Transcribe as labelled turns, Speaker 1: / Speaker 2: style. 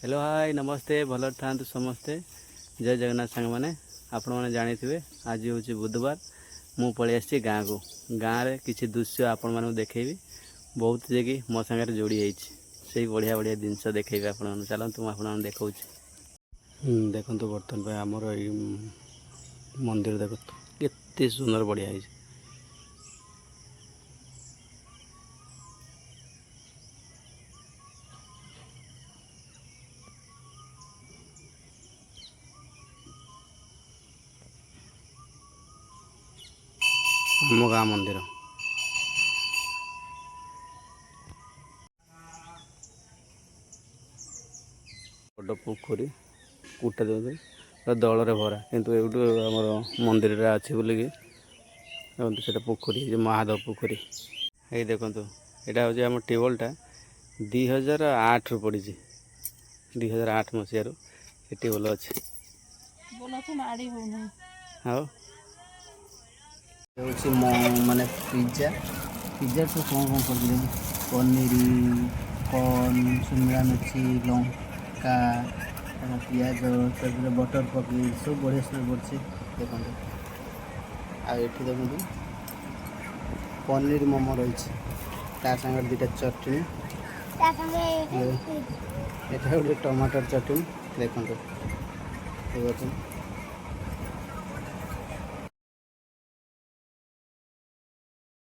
Speaker 1: Hello hi नमस्ते भल था समस्ते जय जगन्नाथ सांग मैंने आपण मैंने जानी आज हूँ बुधवार मु पलि आसी गाँ को गाँव में किसी दृश्य आपण मानक देखी बहुत जगह मो सागर जोड़ी से बढ़िया बढ़िया जिनस देखी आप चलते मुझे देखा देखो बर्तमान आमर ये मंदिर देख केते सुंदर बढ़िया है। आम गाँ मंदिर बड़ पोखरी कूटा दल भरा किंतु एटू आम मंदिर अच्छी बोलिकी से पोखरी महादेव पोखरी ये देखो यहाँ हूँ आम ट्यूबवेलटा 2008 रु पड़ी 2008 मसीह ट्यूबवेल अच्छे हाँ माने पिज्जा पिज्जा तो कौन कर पनीर कॉर्न शिमला मिर्ची लंका पियाज बटर पकई सब बढ़िया स्मेल पड़े देखो आठ देखो पनीर मोमो रही सागर दुटा चटनी गोटे टमाटर चटनी देखो